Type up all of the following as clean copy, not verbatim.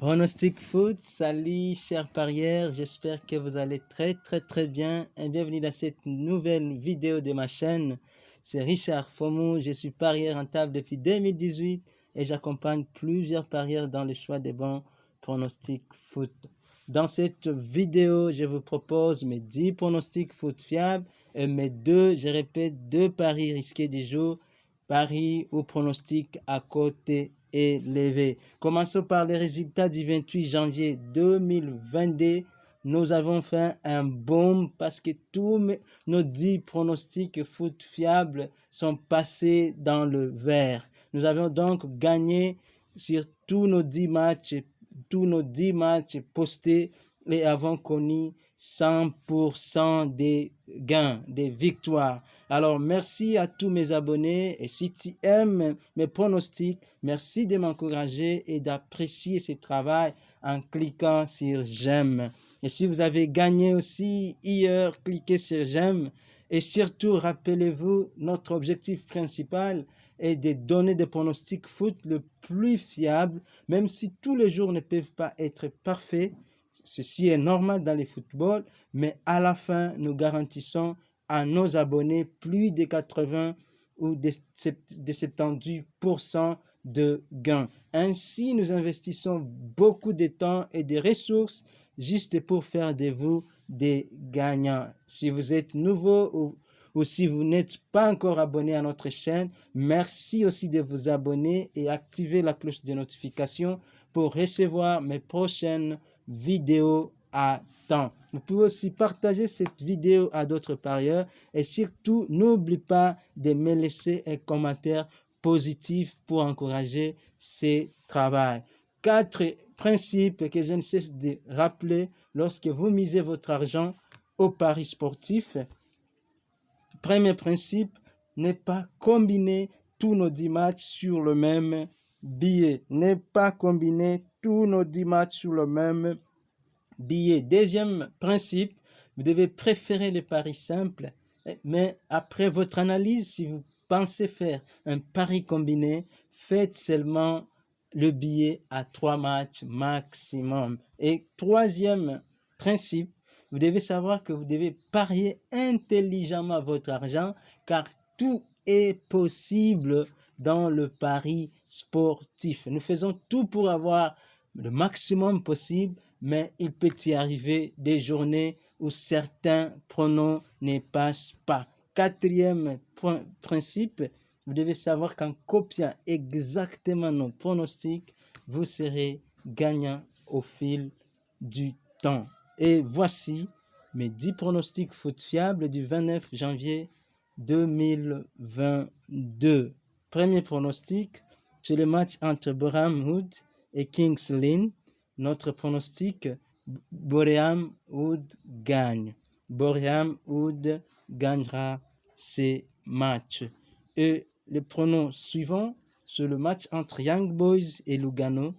Pronostic foot, salut chers parieurs, j'espère que vous allez très bien et bienvenue dans cette nouvelle vidéo de ma chaîne. C'est Richard Fomou, je suis parieur rentable depuis 2018 et j'accompagne plusieurs parieurs dans le choix des bons pronostics foot. Dans cette vidéo, je vous propose mes 10 pronostics foot fiables et mes deux paris risqués du jour, paris ou pronostics à côté élevé. Commençons par les résultats du 28 janvier 2022. Nous avons fait un boom parce que tous nos 10 pronostics foot fiables sont passés dans le vert. Nous avons donc gagné sur tous nos 10 matchs postés et avons connu 100% des gains, des victoires. Alors, merci à tous mes abonnés et si tu aimes mes pronostics, merci de m'encourager et d'apprécier ce travail en cliquant sur j'aime. Et si vous avez gagné aussi hier, cliquez sur j'aime. Et surtout, rappelez-vous, notre objectif principal est de donner des pronostics foot le plus fiables, même si tous les jours ne peuvent pas être parfaits. Ceci est normal dans le football, mais à la fin, nous garantissons à nos abonnés plus de 80 ou de 70% de gains. Ainsi, nous investissons beaucoup de temps et de ressources juste pour faire de vous des gagnants. Si vous êtes nouveau ou si vous n'êtes pas encore abonné à notre chaîne, merci aussi de vous abonner et activer la cloche de notification pour recevoir mes prochaines vidéos à temps. Vous pouvez aussi partager cette vidéo à d'autres parieurs et surtout, n'oubliez pas de me laisser un commentaire positif pour encourager ce travail. 4 principes que je ne cesse de rappeler lorsque vous misez votre argent au paris sportif. Premier principe, ne pas combiner tous nos 10 matchs sur le même billet. Ne pas combiner tous nos 10 matchs sur le même billet. Deuxième principe, vous devez préférer les paris simples, mais après votre analyse, si vous pensez faire un pari combiné, faites seulement le billet à 3 matchs maximum. Et troisième principe, vous devez savoir que vous devez parier intelligemment votre argent, car tout est possible dans le pari sportif. Nous faisons tout pour avoir le maximum possible, mais il peut y arriver des journées où certains pronoms ne passent pas. Quatrième principe, vous devez savoir qu'en copiant exactement nos pronostics, vous serez gagnant au fil du temps. Et voici mes 10 pronostics foot fiables du 29 janvier 2022. Premier pronostic, c'est le match entre Boreham Wood et Kings Lynn. Notre pronostic, Boreham Wood gagne. Boreham Wood gagnera ces matchs. Et le pronom suivant, c'est le match entre Young Boys et Lugano.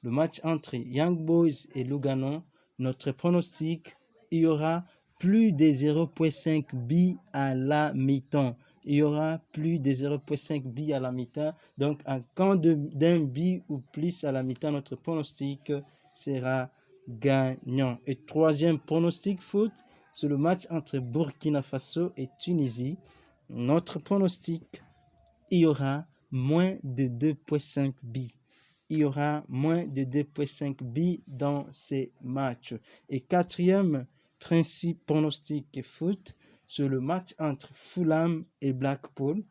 Le match entre Young Boys et Lugano, notre pronostic, il y aura plus de 0,5 billes à la mi-temps. Il y aura plus de 0,5 billes à la mi-temps. Donc, en cas d'un billet ou plus à la mi-temps, notre pronostic sera gagnant. Et troisième pronostic foot, c'est le match entre Burkina Faso et Tunisie. Notre pronostic, il y aura moins de 2,5 billes. Il y aura moins de 2,5 billes dans ces matchs. Et quatrième principe pronostic foot, c'est le match entre Fulham et Blackpool.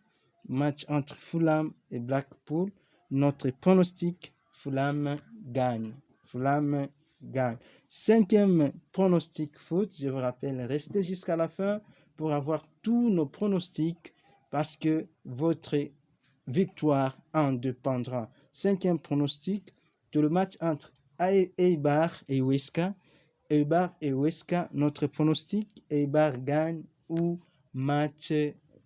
Match entre Fulham et Blackpool. Notre pronostic, Fulham gagne. Fulham gagne. Cinquième pronostic foot, je vous rappelle, restez jusqu'à la fin pour avoir tous nos pronostics parce que votre victoire en dépendra. Cinquième pronostic, de le match entre Eibar et Huesca. Eibar et Huesca, notre pronostic, Eibar gagne ou match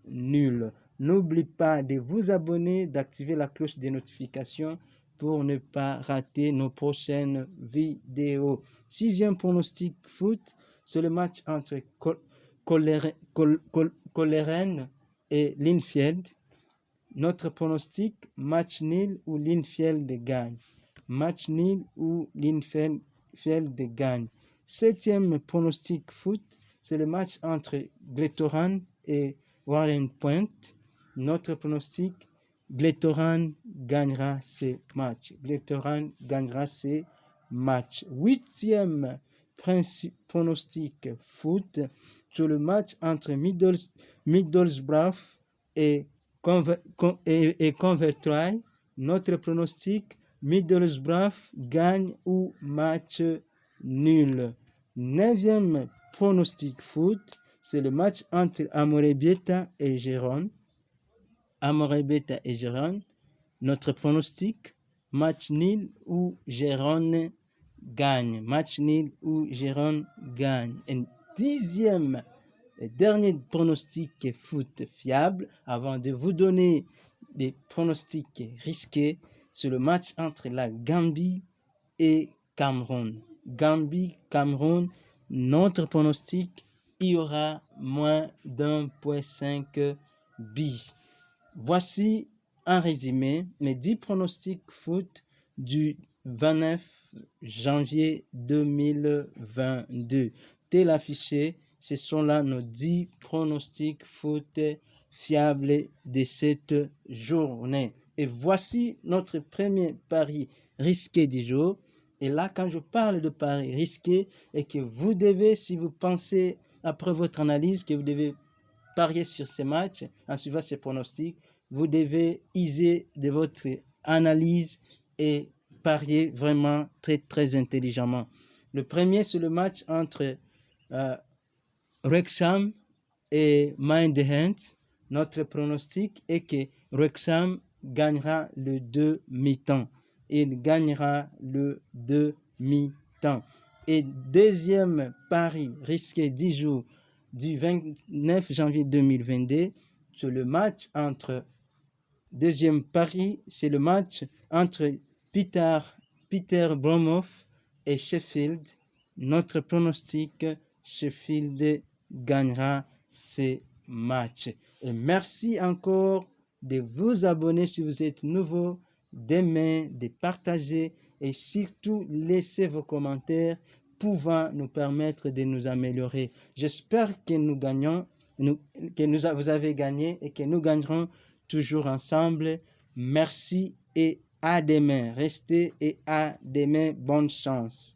nul. N'oubliez pas de vous abonner, d'activer la cloche des notifications pour ne pas rater nos prochaines vidéos. Sixième pronostic foot, c'est le match entre Coleraine et Linfield. Notre pronostic, match nul ou Linfield gagne. match nul ou Linfeld gagne. 7e pronostic foot, c'est le match entre Glentoran et Warren Point. Notre pronostic, Glentoran gagnera ces matchs. Glentoran gagnera ces matchs. 8e pronostic foot, sur le match entre Middlesbrough et Coventry. Notre pronostic, Middlesbrough gagne ou match nul. 9e pronostic foot, c'est le match entre Amorebieta et Gérone. Amorebieta et Gérone. Notre pronostic, match nul ou Gérone gagne. Match nul ou Gérone gagne. Et 10e et dernier pronostic foot fiable, avant de vous donner des pronostics risqués, sur le match entre la Gambie et Cameroun. Gambie-Cameroun, notre pronostic, il y aura moins d'1,5 bis. Voici en résumé mes 10 pronostics foot du 29 janvier 2022. Tel affiché, ce sont là nos 10 pronostics foot fiables de cette journée. Et voici notre premier pari risqué du jour. Et là, quand je parle de pari risqué, et que vous devez, si vous pensez, après votre analyse, que vous devez parier sur ces matchs, en suivant ces pronostics, vous devez user de votre analyse et parier vraiment très, très intelligemment. Le premier, c'est le match entre Wrexham et Mindhand. Notre pronostic est que Wrexham gagnera le demi-temps. Il gagnera le demi-temps. Et deuxième pari risqué 10 jours du 29 janvier 2022, c'est le match entre... Deuxième pari, c'est le match entre Peter Bromhoff et Sheffield. Notre pronostic, Sheffield gagnera ces matchs. Et merci encore de vous abonner si vous êtes nouveau, d'aimer, de partager et surtout laissez vos commentaires pouvant nous permettre de nous améliorer. J'espère que nous gagnons, vous avez gagné et que nous gagnerons toujours ensemble. Merci et à demain. Restez et à demain. Bonne chance.